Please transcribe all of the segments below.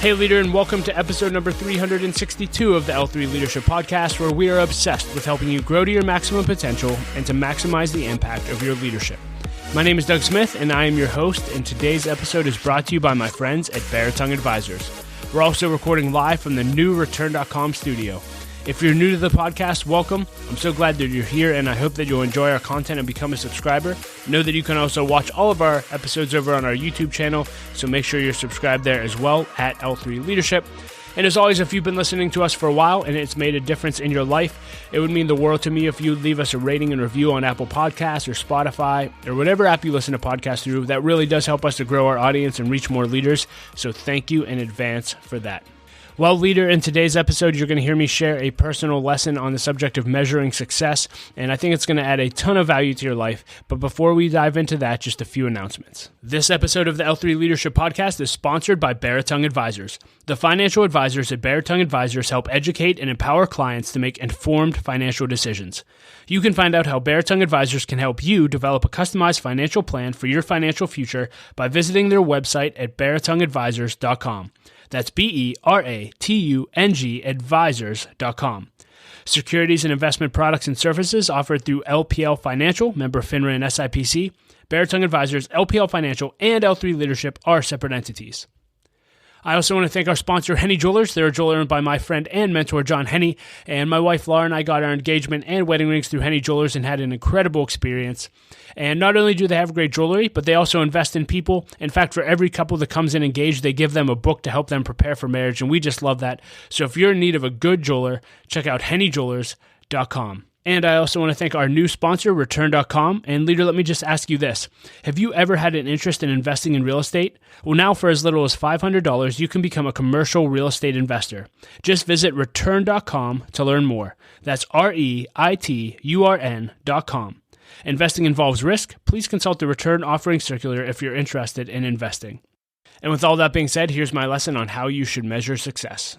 Hey leader, and welcome to episode number 362 of the L3 Leadership Podcast, where we are obsessed with helping you grow to your maximum potential and to maximize the impact of your leadership. My name is Doug Smith, and I am your host, and today's episode is brought to you by my friends at Baritone Advisors. We're also recording live from the new Return.com studio. If you're new to the podcast, welcome. I'm so glad that you're here, and I hope that you'll enjoy our content and become a subscriber. Know that you can also watch all of our episodes over on our YouTube channel, so make sure you're subscribed there as well at L3 Leadership. And as always, if you've been listening to us for a while and it's made a difference in your life, it would mean the world to me if you leave us a rating and review on Apple Podcasts or Spotify or whatever app you listen to podcasts through. That really does help us to grow our audience and reach more leaders, so thank you in advance for that. Well, leader, in today's episode, you're going to hear me share a personal lesson on the subject of measuring success, and I think it's going to add a ton of value to your life. But before we dive into that, just a few announcements. This episode of the L3 Leadership Podcast is sponsored by Baritone Advisors. The financial advisors at Baritone Advisors help educate and empower clients to make informed financial decisions. You can find out how Baritone Advisors can help you develop a customized financial plan for your financial future by visiting their website at baritoneadvisors.com. That's BERATUNG advisors.com. Securities and investment products and services offered through LPL Financial, member FINRA and SIPC. Baritone Advisors, LPL Financial, and L3 Leadership are separate entities. I also want to thank our sponsor, Henny Jewelers. They're a jeweler owned by my friend and mentor, John Henny. And my wife, Laura, and I got our engagement and wedding rings through Henny Jewelers and had an incredible experience. And not only do they have great jewelry, but they also invest in people. In fact, for every couple that comes in engaged, they give them a book to help them prepare for marriage. And we just love that. So if you're in need of a good jeweler, check out hennyjewelers.com. And I also want to thank our new sponsor, Return.com. And leader, let me just ask you this. Have you ever had an interest in investing in real estate? Well, now for as little as $500, you can become a commercial real estate investor. Just visit Return.com to learn more. That's REITURN.com. Investing involves risk. Please consult the Return Offering Circular if you're interested in investing. And with all that being said, here's my lesson on how you should measure success.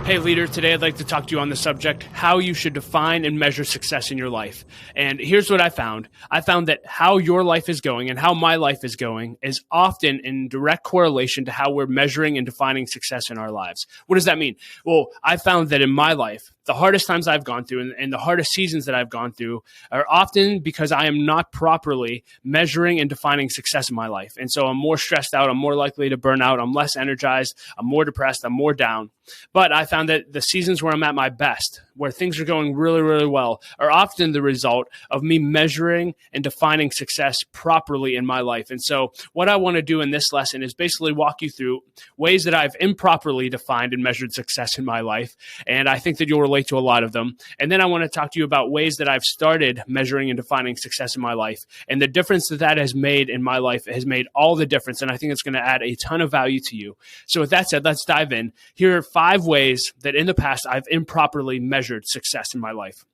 Hey leader, today I'd like to talk to you on the subject, how you should define and measure success in your life. And here's what I found. I found that how your life is going and how my life is going is often in direct correlation to how we're measuring and defining success in our lives. What does that mean? Well, I found that in my life, the hardest times I've gone through and the hardest seasons that I've gone through are often because I am not properly measuring and defining success in my life. And so I'm more stressed out. I'm more likely to burn out. I'm less energized. I'm more depressed. I'm more down. But I found that the seasons where I'm at my best, where things are going really, really well, are often the result of me measuring and defining success properly in my life. And so what I want to do in this lesson is basically walk you through ways that I've improperly defined and measured success in my life. And I think that you'll relate to a lot of them. And then I want to talk to you about ways that I've started measuring and defining success in my life. And the difference that that has made in my life has made all the difference. And I think it's going to add a ton of value to you. So with that said, let's dive in. Here are 5 ways that in the past I've improperly measured success in my life.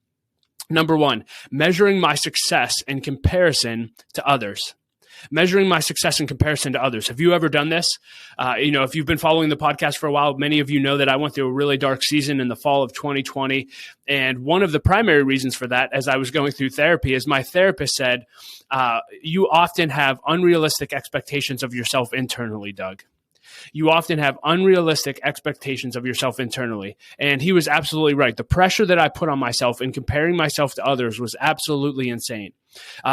Number 1, measuring my success in comparison to others. Measuring my success in comparison to others. Have you ever done this? If you've been following the podcast for a while, many of you know that I went through a really dark season in the fall of 2020. And one of the primary reasons for that, as I was going through therapy, is my therapist said, you often have unrealistic expectations of yourself internally, Doug. You often have unrealistic expectations of yourself internally. And he was absolutely right. The pressure that I put on myself in comparing myself to others was absolutely insane.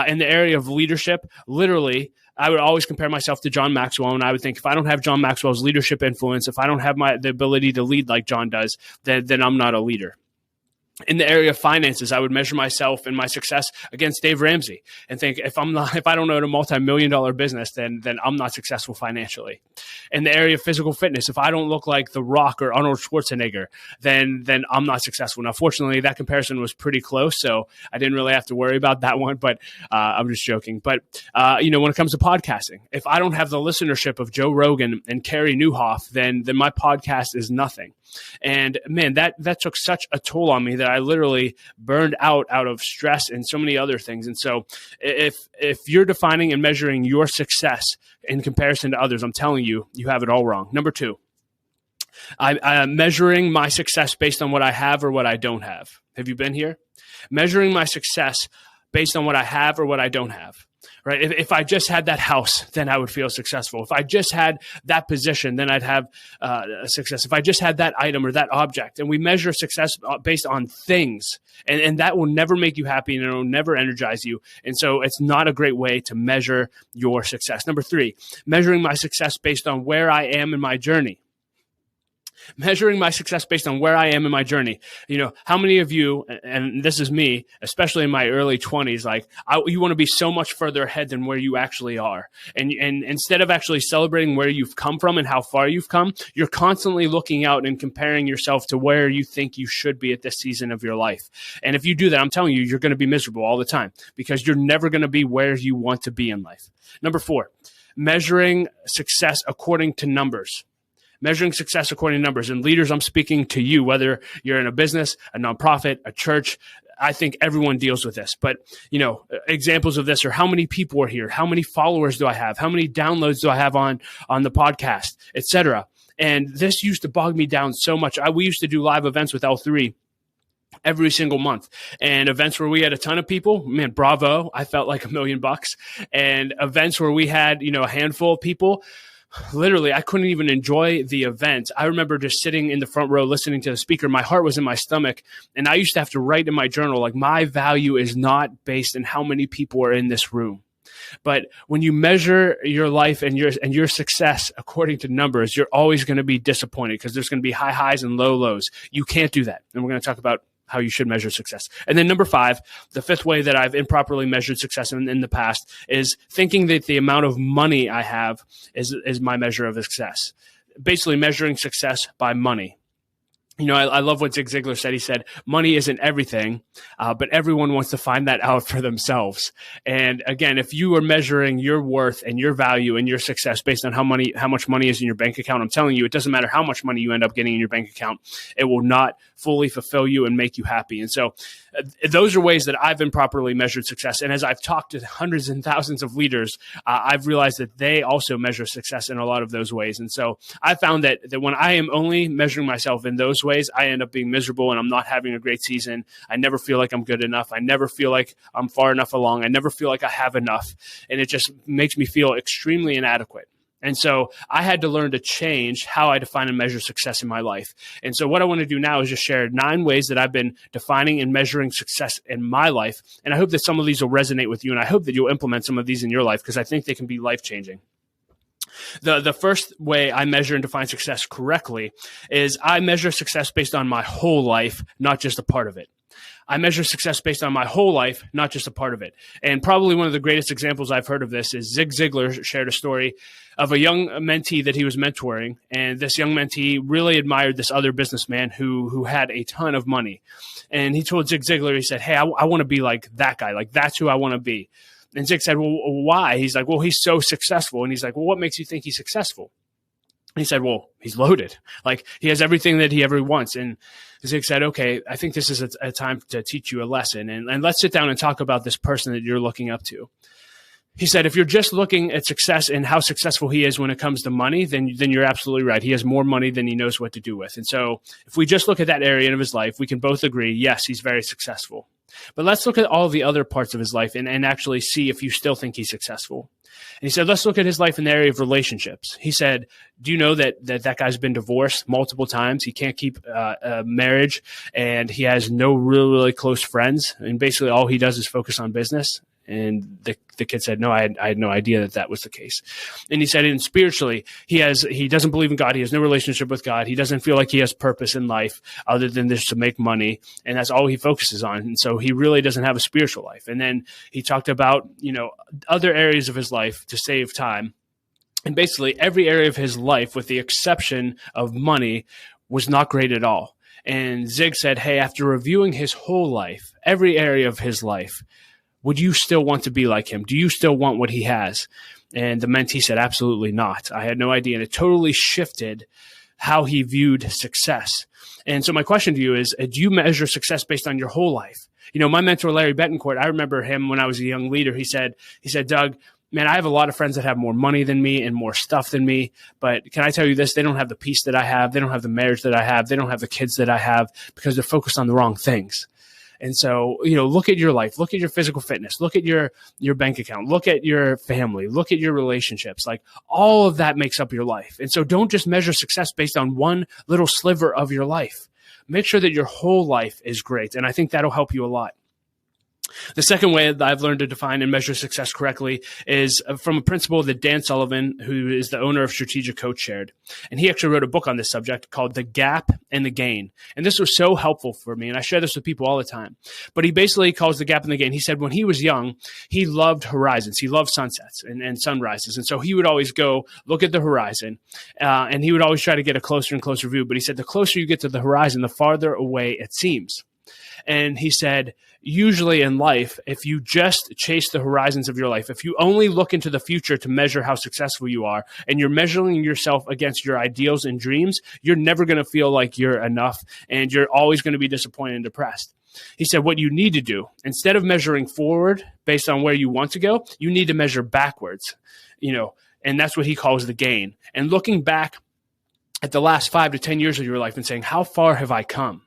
In the area of leadership, literally, I would always compare myself to John Maxwell. And I would think, if I don't have John Maxwell's leadership influence, if I don't have the ability to lead like John does, then I'm not a leader. In the area of finances, I would measure myself and my success against Dave Ramsey and think, if I don't own a multi-million-dollar business, then I'm not successful financially. In the area of physical fitness, if I don't look like The Rock or Arnold Schwarzenegger, then I'm not successful. Now, fortunately, that comparison was pretty close, so I didn't really have to worry about that one. But I'm just joking. But when it comes to podcasting, if I don't have the listenership of Joe Rogan and Carey Nieuwhof, then my podcast is nothing. And man, that took such a toll on me that I literally burned out of stress and so many other things. And so if you're defining and measuring your success in comparison to others, I'm telling you, you have it all wrong. Number 2, I'm measuring my success based on what I have or what I don't have. Have you been here? Measuring my success based on what I have or what I don't have. right? If I just had that house, then I would feel successful. If I just had that position, then I'd have a success. If I just had that item or that object. And we measure success based on things, and that will never make you happy, and it will never energize you. And so it's not a great way to measure your success. Number 3, measuring my success based on where I am in my journey. Measuring my success based on where I am in my journey. How many of you, and this is me, especially in my early 20s, you want to be so much further ahead than where you actually are. And instead of actually celebrating where you've come from and how far you've come, you're constantly looking out and comparing yourself to where you think you should be at this season of your life. And if you do that, I'm telling you, you're going to be miserable all the time because you're never going to be where you want to be in life. Number 4, measuring success according to numbers. Measuring success according to numbers. And leaders, I'm speaking to you, whether you're in a business, a nonprofit, a church. I think everyone deals with this. But, examples of this are how many people are here? How many followers do I have? How many downloads do I have on the podcast, etc.? And this used to bog me down so much. We used to do live events with L3 every single month, and events where we had a ton of people, man, bravo. I felt like $1 million. And events where we had, a handful of people, literally, I couldn't even enjoy the event. I remember just sitting in the front row listening to the speaker. My heart was in my stomach. And I used to have to write in my journal, like, my value is not based on how many people are in this room. But when you measure your life and your success according to numbers, you're always going to be disappointed because there's going to be high highs and low lows. You can't do that. And we're going to talk about how you should measure success. And then number 5, the 5th way that I've improperly measured success in the past is thinking that the amount of money I have is my measure of success. Basically measuring success by money. I love what Zig Ziglar said. He said, money isn't everything, but everyone wants to find that out for themselves. And again, if you are measuring your worth and your value and your success based on how much money is in your bank account, I'm telling you, it doesn't matter how much money you end up getting in your bank account. It will not fully fulfill you and make you happy. And so those are ways that I've improperly measured success. And as I've talked to hundreds and thousands of leaders, I've realized that they also measure success in a lot of those ways. And so I found that when I am only measuring myself in those ways, I end up being miserable and I'm not having a great season. I never feel like I'm good enough. I never feel like I'm far enough along. I never feel like I have enough. And it just makes me feel extremely inadequate. And so I had to learn to change how I define and measure success in my life. And so what I want to do now is just share 9 ways that I've been defining and measuring success in my life. And I hope that some of these will resonate with you. And I hope that you'll implement some of these in your life because I think they can be life-changing. The first way I measure and define success correctly is I measure success based on my whole life, not just a part of it. I measure success based on my whole life, not just a part of it. And probably one of the greatest examples I've heard of this is Zig Ziglar shared a story of a young mentee that he was mentoring. And this young mentee really admired this other businessman who had a ton of money. And he told Zig Ziglar, he said, hey, I want to be like that guy. Like, that's who I want to be. And Zig said, well, why? He's like, well, he's so successful. And he's like, well, what makes you think he's successful? And he said, well, he's loaded. Like, he has everything that he ever wants. And Zig said, okay, I think this is a time to teach you a lesson. And let's sit down and talk about this person that you're looking up to. He said, if you're just looking at success and how successful he is when it comes to money, then you're absolutely right. He has more money than he knows what to do with. And so if we just look at that area of his life, we can both agree, yes, he's very successful. But let's look at all the other parts of his life and actually see if you still think he's successful. And he said, let's look at his life in the area of relationships. He said, do you know that guy's been divorced multiple times? He can't keep a marriage, and he has no really close friends. And basically all he does is focus on business. And the kid said, no, I had no idea that was the case. And he said, and spiritually, he doesn't believe in God. He has no relationship with God. He doesn't feel like he has purpose in life other than just to make money. And that's all he focuses on. And so he really doesn't have a spiritual life. And then he talked about, other areas of his life to save time. And basically every area of his life, with the exception of money, was not great at all. And Zig said, hey, after reviewing his whole life, every area of his life, would you still want to be like him? Do you still want what he has? And the mentee said, absolutely not. I had no idea. And it totally shifted how he viewed success. And so my question to you is, do you measure success based on your whole life? My mentor, Larry Betancourt, I remember him when I was a young leader. He said, Doug, man, I have a lot of friends that have more money than me and more stuff than me. But can I tell you this? They don't have the peace that I have. They don't have the marriage that I have. They don't have the kids that I have because they're focused on the wrong things. And so, look at your life, look at your physical fitness, look at your bank account, look at your family, look at your relationships. Like, all of that makes up your life. And so don't just measure success based on one little sliver of your life. Make sure that your whole life is great. And I think that'll help you a lot. The second way that I've learned to define and measure success correctly is from a principle that Dan Sullivan, who is the owner of Strategic Coach, shared. And he actually wrote a book on this subject called The Gap and the Gain. And this was so helpful for me. And I share this with people all the time. But he basically calls the gap and the gain. He said when he was young, he loved horizons. He loved sunsets and sunrises. And so he would always go look at the horizon and he would always try to get a closer and closer view. But he said the closer you get to the horizon, the farther away it seems. And he said, usually in life, if you just chase the horizons of your life, if you only look into the future to measure how successful you are, and you're measuring yourself against your ideals and dreams, you're never going to feel like you're enough, and you're always going to be disappointed and depressed. He said, what you need to do, instead of measuring forward based on where you want to go, you need to measure backwards, and that's what he calls the gain. And looking back at the last 5 to 10 years of your life and saying, how far have I come?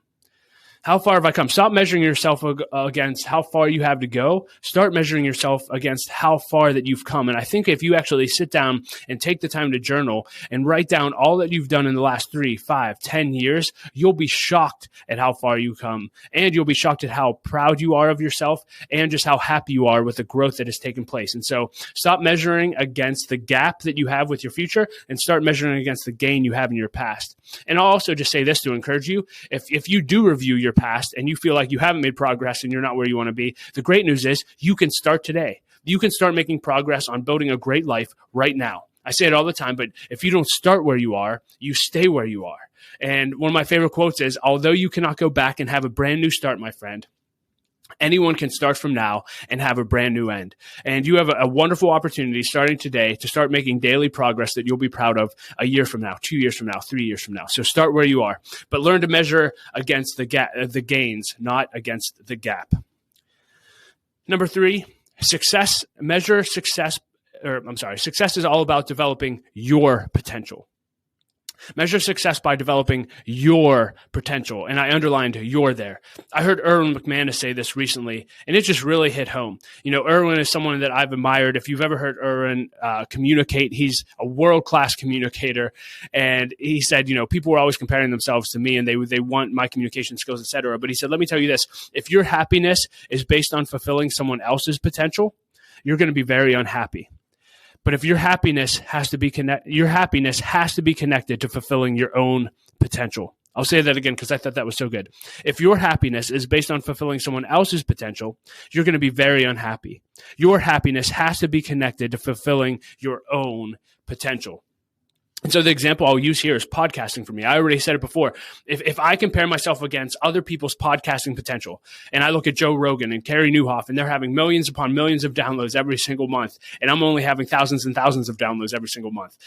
How far have I come? Stop measuring yourself against how far you have to go. Start measuring yourself against how far that you've come. And I think if you actually sit down and take the time to journal and write down all that you've done in the last 3, 5, 10 years, you'll be shocked at how far you come. And you'll be shocked at how proud you are of yourself and just how happy you are with the growth that has taken place. And so stop measuring against the gap that you have with your future and start measuring against the gain you have in your past. And I'll also just say this to encourage you. If you do review your past and you feel like you haven't made progress and you're not where you want to be, the great news is you can start today. You can start making progress on building a great life right now. I say it all the time, but if you don't start where you are, you stay where you are. And one of my favorite quotes is, although you cannot go back and have a brand new start, my friend, anyone can start from now and have a brand new end. And you have a wonderful opportunity starting today to start making daily progress that you'll be proud of a year from now, 2 years from now, 3 years from now. So start where you are, but learn to measure against the gains, not against the gap. Number 3, success is all about developing your potential. Measure success by developing your potential. And I underlined your there. I heard Erwin McManus say this recently, and it just really hit home. Erwin is someone that I've admired. If you've ever heard Erwin communicate, he's a world-class communicator. And he said, people were always comparing themselves to me and they want my communication skills, etc. But he said, let me tell you this. If your happiness is based on fulfilling someone else's potential, you're going to be very unhappy. But if your happiness has to be connected to fulfilling your own potential. I'll say that again because I thought that was so good. If your happiness is based on fulfilling someone else's potential, you're going to be very unhappy. Your happiness has to be connected to fulfilling your own potential. And so the example I'll use here is podcasting for me. I already said it before. If I compare myself against other people's podcasting potential, and I look at Joe Rogan and Carey Nieuwhof, and they're having millions upon millions of downloads every single month, and I'm only having thousands and thousands of downloads every single month,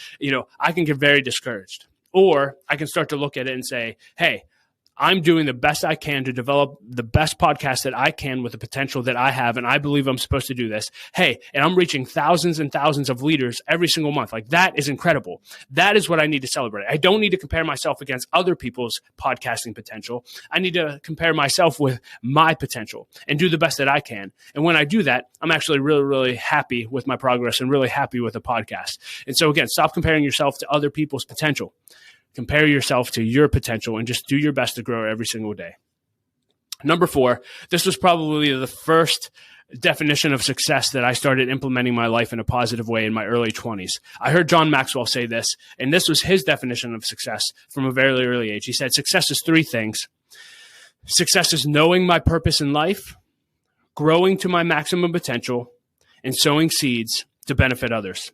I can get very discouraged. Or I can start to look at it and say, hey, I'm doing the best I can to develop the best podcast that I can with the potential that I have, and I believe I'm supposed to do this. Hey, and I'm reaching thousands and thousands of leaders every single month. Like, that is incredible. That is what I need to celebrate. I don't need to compare myself against other people's podcasting potential. I need to compare myself with my potential and do the best that I can. And when I do that, I'm actually really, really happy with my progress and really happy with the podcast. And so again, stop comparing yourself to other people's potential. Compare yourself to your potential and just do your best to grow every single day. Number 4, this was probably the first definition of success that I started implementing my life in a positive way in my early 20s. I heard John Maxwell say this, and this was his definition of success from a very early age. He said, success is 3 things. Success is knowing my purpose in life, growing to my maximum potential, and sowing seeds to benefit others.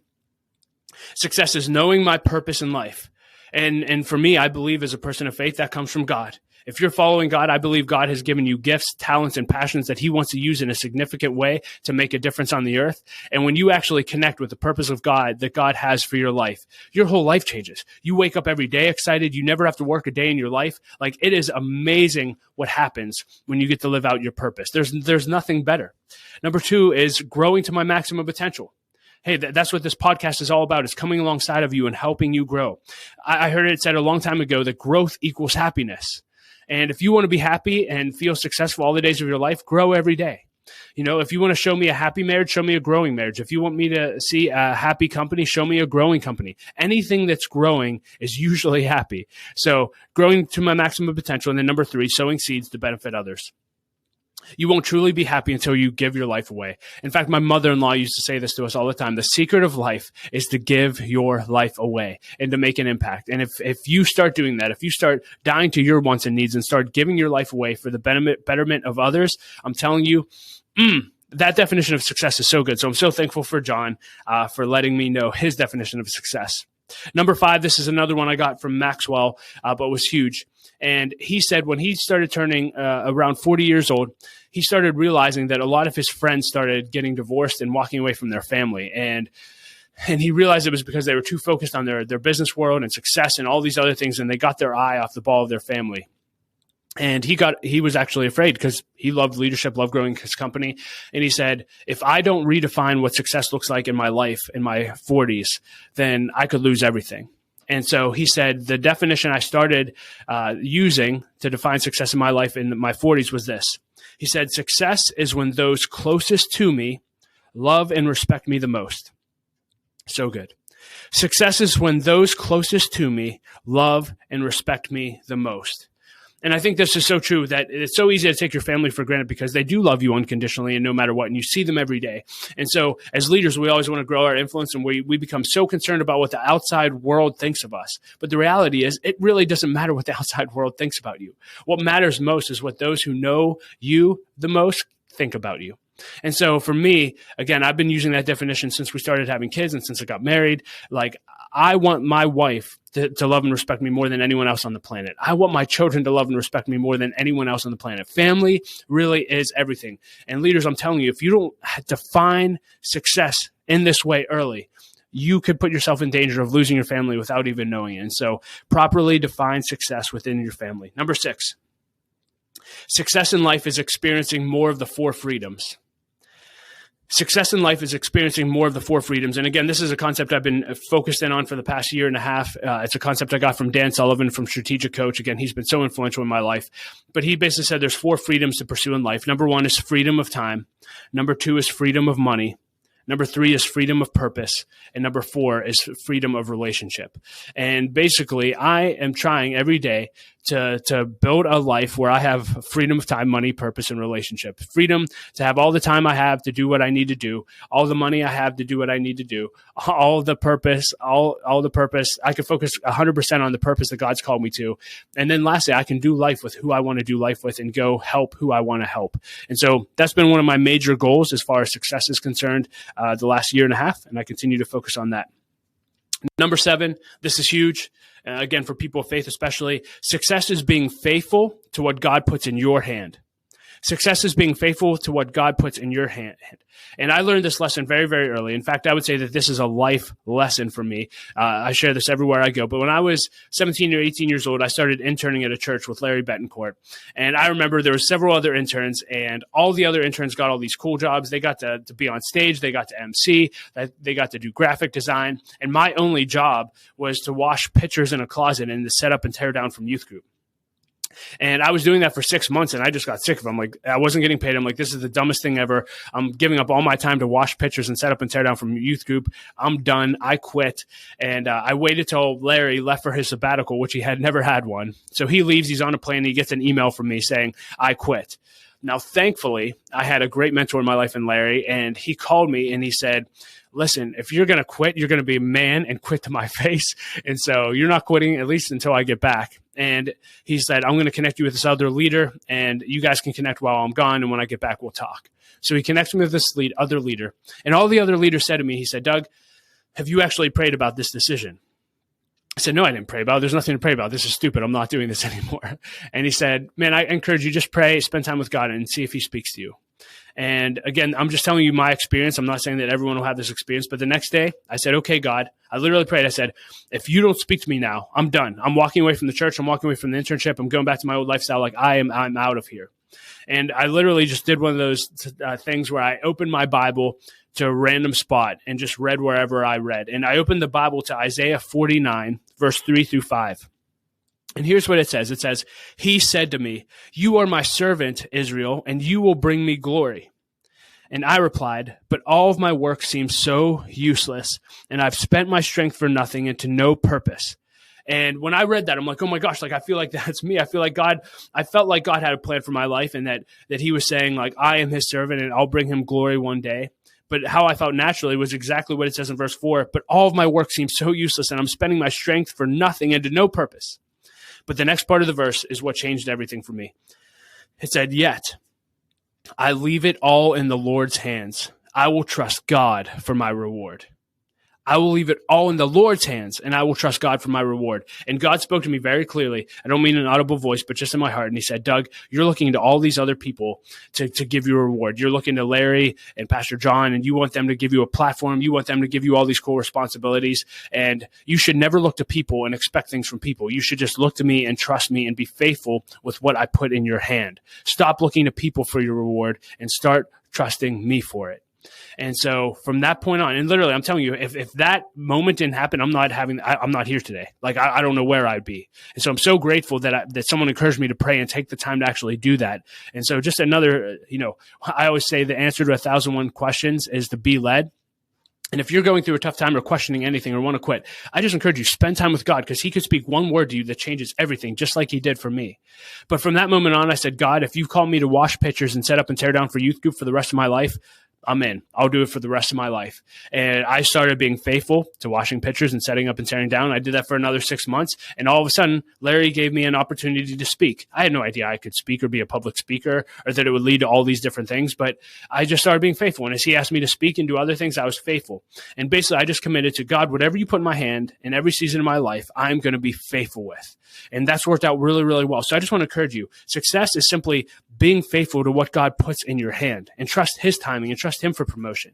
Success is knowing my purpose in life. And for me, I believe as a person of faith, that comes from God. If you're following God, I believe God has given you gifts, talents, and passions that he wants to use in a significant way to make a difference on the earth. And when you actually connect with the purpose of God that God has for your life, your whole life changes. You wake up every day excited. You never have to work a day in your life. Like, it is amazing what happens when you get to live out your purpose. There's nothing better. Number 2 is growing to my maximum potential. Hey, that's what this podcast is all about, is coming alongside of you and helping you grow. I heard it said a long time ago that growth equals happiness. And if you want to be happy and feel successful all the days of your life, grow every day. If you want to show me a happy marriage, show me a growing marriage. If you want me to see a happy company, show me a growing company. Anything that's growing is usually happy. So growing to my maximum potential. And then number 3, sowing seeds to benefit others. You won't truly be happy until you give your life away. In fact, my mother-in-law used to say this to us all the time. The secret of life is to give your life away and to make an impact. And if you start doing that, if you start dying to your wants and needs and start giving your life away for the betterment of others, I'm telling you, that definition of success is so good. So I'm so thankful for John for letting me know his definition of success. Number 5, this is another one I got from Maxwell, but was huge. And he said when he started turning around 40 years old, he started realizing that a lot of his friends started getting divorced and walking away from their family. And he realized it was because they were too focused on their business world and success and all these other things, and they got their eye off the ball of their family. And he was actually afraid because he loved leadership, loved growing his company. And he said, if I don't redefine what success looks like in my life in my 40s, then I could lose everything. And so he said, the definition I started using to define success in my life in my 40s was this. He said, success is when those closest to me love and respect me the most. So good. Success is when those closest to me love and respect me the most. And I think this is so true that it's so easy to take your family for granted because they do love you unconditionally and no matter what, and you see them every day. And so as leaders, we always want to grow our influence, and we become so concerned about what the outside world thinks of us. But the reality is it really doesn't matter what the outside world thinks about you. What matters most is what those who know you the most think about you. And so for me, again, I've been using that definition since we started having kids and since I got married. Like, I want my wife to love and respect me more than anyone else on the planet. I want my children to love and respect me more than anyone else on the planet. Family really is everything. And leaders, I'm telling you, if you don't define success in this way early, you could put yourself in danger of losing your family without even knowing it. And so properly define success within your family. Number 6, success in life is experiencing more of the 4 freedoms. Success in life is experiencing more of the 4 freedoms. And again, this is a concept I've been focused in on for the past year and a half. It's a concept I got from Dan Sullivan from Strategic Coach. Again, he's been so influential in my life. But he basically said there's 4 freedoms to pursue in life. Number 1 is freedom of time. Number 2 is freedom of money. Number 3 is freedom of purpose. And number 4 is freedom of relationship. And basically, I am trying every day to build a life where I have freedom of time, money, purpose, and relationship. Freedom to have all the time I have to do what I need to do, all the money I have to do what I need to do, all the purpose. I can focus 100% on the purpose that God's called me to. And then lastly, I can do life with who I want to do life with and go help who I want to help. And so that's been one of my major goals as far as success is concerned the last year and a half, and I continue to focus on that. Number 7, this is huge. Again, for people of faith especially, success is being faithful to what God puts in your hand. Success is being faithful to what God puts in your hand. And I learned this lesson very, very early. In fact, I would say that this is a life lesson for me. I share this everywhere I go. But when I was 17 or 18 years old, I started interning at a church with Larry Betancourt. And I remember there were several other interns, and all the other interns got all these cool jobs. They got to be on stage. They got to MC. They got to do graphic design. And my only job was to wash pictures in a closet and to set up and tear down from youth group. And I was doing that for 6 months, and I just got sick of it. I'm like, I wasn't getting paid. I'm like, this is the dumbest thing ever. I'm giving up all my time to wash pictures and set up and tear down from youth group. I'm done. I quit. And I waited till Larry left for his sabbatical, which he had never had one. So he leaves. He's on a plane. And he gets an email from me saying, I quit. Now, thankfully, I had a great mentor in my life in Larry, and he called me and he said, listen, if you're going to quit, you're going to be a man and quit to my face. And so you're not quitting, at least until I get back. And he said, I'm going to connect you with this other leader, and you guys can connect while I'm gone. And when I get back, we'll talk. So he connects me with this other leader. And all the other leaders said to me, he said, Doug, have you actually prayed about this decision? I said, no, I didn't pray about it. There's nothing to pray about. This is stupid. I'm not doing this anymore. And he said, man, I encourage you, just pray, spend time with God, and see if he speaks to you. And again, I'm just telling you my experience. I'm not saying that everyone will have this experience, but the next day I said, okay, God, I literally prayed. I said, if you don't speak to me now, I'm done. I'm walking away from the church. I'm walking away from the internship. I'm going back to my old lifestyle. Like I'm out of here. And I literally just did one of those things where I opened my Bible to a random spot and just read wherever I read. And I opened the Bible to Isaiah 49, verse 3 through 5. And here's what it says. It says, he said to me, you are my servant, Israel, and you will bring me glory. And I replied, but all of my work seems so useless, and I've spent my strength for nothing and to no purpose. And when I read that, I'm like, oh my gosh, like I feel like that's me. I felt like God had a plan for my life, and that he was saying, like, I am his servant and I'll bring him glory one day. But how I felt naturally was exactly what it says in verse 4. But all of my work seems so useless, and I'm spending my strength for nothing and to no purpose. But the next part of the verse is what changed everything for me. It said, yet I leave it all in the Lord's hands. I will trust God for my reward. I will leave it all in the Lord's hands, and I will trust God for my reward. And God spoke to me very clearly. I don't mean an audible voice, but just in my heart. And he said, Doug, you're looking to all these other people to give you a reward. You're looking to Larry and Pastor John, and you want them to give you a platform. You want them to give you all these cool responsibilities. And you should never look to people and expect things from people. You should just look to me and trust me and be faithful with what I put in your hand. Stop looking to people for your reward and start trusting me for it. And so from that point on, and literally, I'm telling you, if that moment didn't happen, I'm not here today. Like, I don't know where I'd be. And so I'm so grateful that someone encouraged me to pray and take the time to actually do that. And so just another, I always say the answer to 1,001 questions is to be led. And if you're going through a tough time or questioning anything or want to quit, I just encourage you, spend time with God, because he could speak one word to you that changes everything, just like he did for me. But from that moment on, I said, God, if you've called me to wash pitchers and set up and tear down for youth group for the rest of my life, I'm in. I'll do it for the rest of my life. And I started being faithful to washing pitchers and setting up and tearing down. I did that for another 6 months. And all of a sudden, Larry gave me an opportunity to speak. I had no idea I could speak or be a public speaker, or that it would lead to all these different things. But I just started being faithful. And as he asked me to speak and do other things, I was faithful. And basically, I just committed to God, whatever you put in my hand in every season of my life, I'm going to be faithful with. And that's worked out really, really well. So I just want to encourage you. Success is simply being faithful to what God puts in your hand, and trust his timing and trust him for promotion.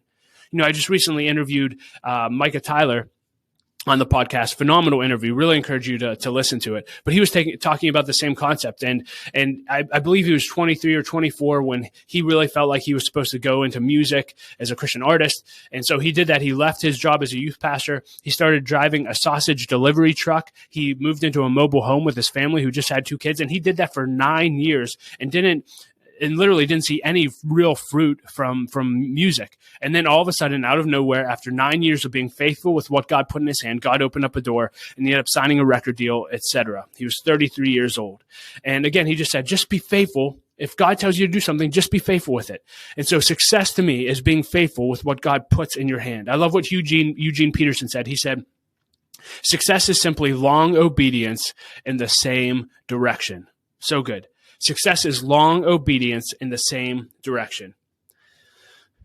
I just recently interviewed Micah Tyler on the podcast. Phenomenal interview. Really encourage you to listen to it. But he was talking about the same concept. And I believe he was 23 or 24 when he really felt like he was supposed to go into music as a Christian artist. And so he did that. He left his job as a youth pastor. He started driving a sausage delivery truck. He moved into a mobile home with his family, who just had 2 kids. And he did that for 9 years and literally didn't see any real fruit from music. And then all of a sudden, out of nowhere, after 9 years of being faithful with what God put in his hand, God opened up a door, and he ended up signing a record deal, etc. He was 33 years old. And again, he just said, just be faithful. If God tells you to do something, just be faithful with it. And so success to me is being faithful with what God puts in your hand. I love what Eugene Peterson said. He said, success is simply long obedience in the same direction. So good. Success is long obedience in the same direction.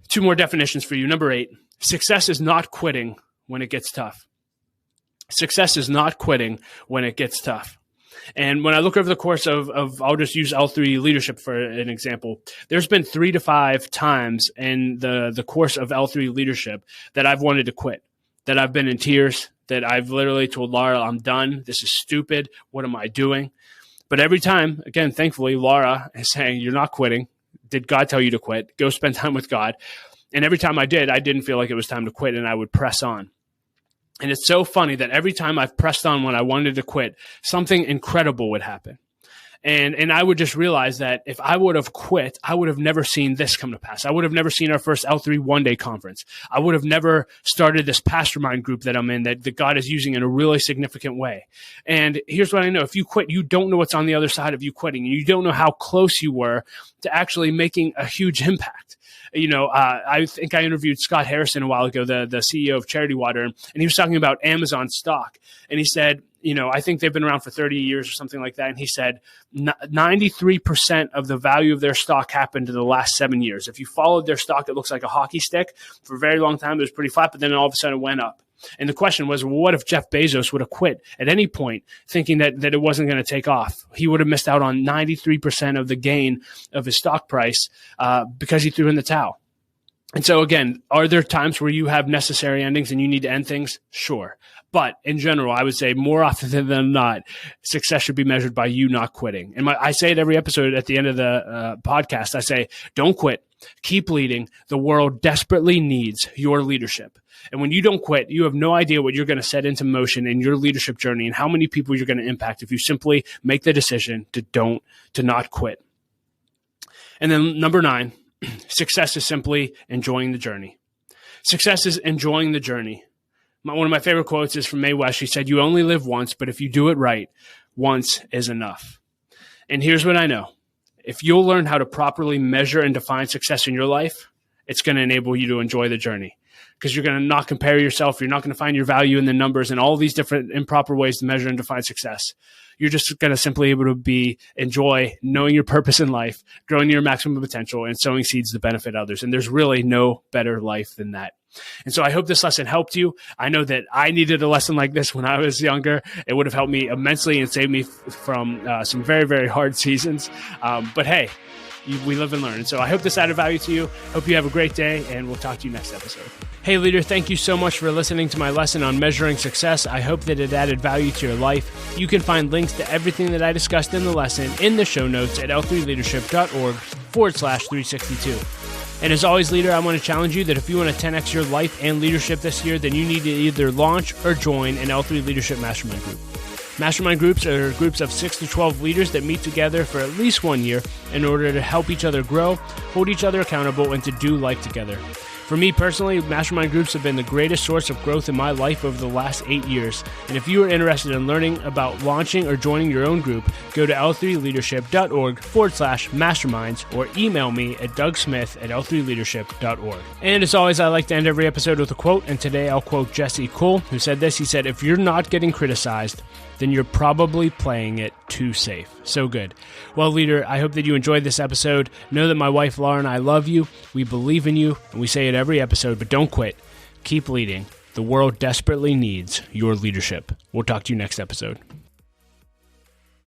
2 more definitions for you. Number 8, success is not quitting when it gets tough. Success is not quitting when it gets tough. And when I look over the course of I'll just use L3 leadership for an example, there's been 3 to 5 times in the course of L3 leadership that I've wanted to quit, that I've been in tears, that I've literally told Laura, I'm done. This is stupid. What am I doing? But every time, again, thankfully, Laura is saying, you're not quitting. Did God tell you to quit? Go spend time with God. And every time I didn't feel like it was time to quit, and I would press on. And it's so funny that every time I've pressed on when I wanted to quit, something incredible would happen. And I would just realize that if I would have quit, I would have never seen this come to pass. I would have never seen our first L3 one-day conference. I would have never started this mastermind group that I'm in that God is using in a really significant way. And here's what I know. If you quit, you don't know what's on the other side of you quitting. You don't know how close you were to actually making a huge impact. I think I interviewed Scott Harrison a while ago, the CEO of Charity Water, and he was talking about Amazon stock. And he said, I think they've been around for 30 years or something like that. And he said 93% of the value of their stock happened in the last 7 years. If you followed their stock, it looks like a hockey stick. For a very long time, it was pretty flat, but then all of a sudden it went up. And the question was, well, what if Jeff Bezos would have quit at any point thinking that it wasn't going to take off? He would have missed out on 93% of the gain of his stock price because he threw in the towel. And so again, are there times where you have necessary endings and you need to end things? Sure. But in general, I would say more often than not, success should be measured by you not quitting. And I say it every episode at the end of the podcast. I say, don't quit. Keep leading. The world desperately needs your leadership. And when you don't quit, you have no idea what you're going to set into motion in your leadership journey and how many people you're going to impact if you simply make the decision to not quit. And then number 9, success is simply enjoying the journey. Success is enjoying the journey. One of my favorite quotes is from Mae West. She said, "You only live once, but if you do it right, once is enough." And here's what I know. If you'll learn how to properly measure and define success in your life, it's going to enable you to enjoy the journey, because you're going to not compare yourself. You're not going to find your value in the numbers and all these different improper ways to measure and define success. You're just going to simply able to enjoy knowing your purpose in life, growing to your maximum potential, and sowing seeds to benefit others. And there's really no better life than that. And so I hope this lesson helped you. I know that I needed a lesson like this when I was younger. It would have helped me immensely and saved me from some very, very hard seasons. But hey, we live and learn. And so I hope this added value to you. Hope you have a great day, and we'll talk to you next episode. Hey, leader, thank you so much for listening to my lesson on measuring success. I hope that it added value to your life. You can find links to everything that I discussed in the lesson in the show notes at l3leadership.org/362. And as always, leader, I want to challenge you that if you want to 10x your life and leadership this year, then you need to either launch or join an L3 Leadership Mastermind Group. Mastermind groups are groups of 6 to 12 leaders that meet together for at least 1 year in order to help each other grow, hold each other accountable, and to do life together. For me personally, mastermind groups have been the greatest source of growth in my life over the last 8 years. And if you are interested in learning about launching or joining your own group, go to l3leadership.org/masterminds or email me at dougsmith@l3leadership.org. And as always, I like to end every episode with a quote, and today I'll quote Jesse Cole, who said this. He said, "If you're not getting criticized, then you're probably playing it too safe." So good. Well, leader, I hope that you enjoyed this episode. Know that my wife, Laura, and I love you. We believe in you, and we say it every episode, but don't quit. Keep leading. The world desperately needs your leadership. We'll talk to you next episode.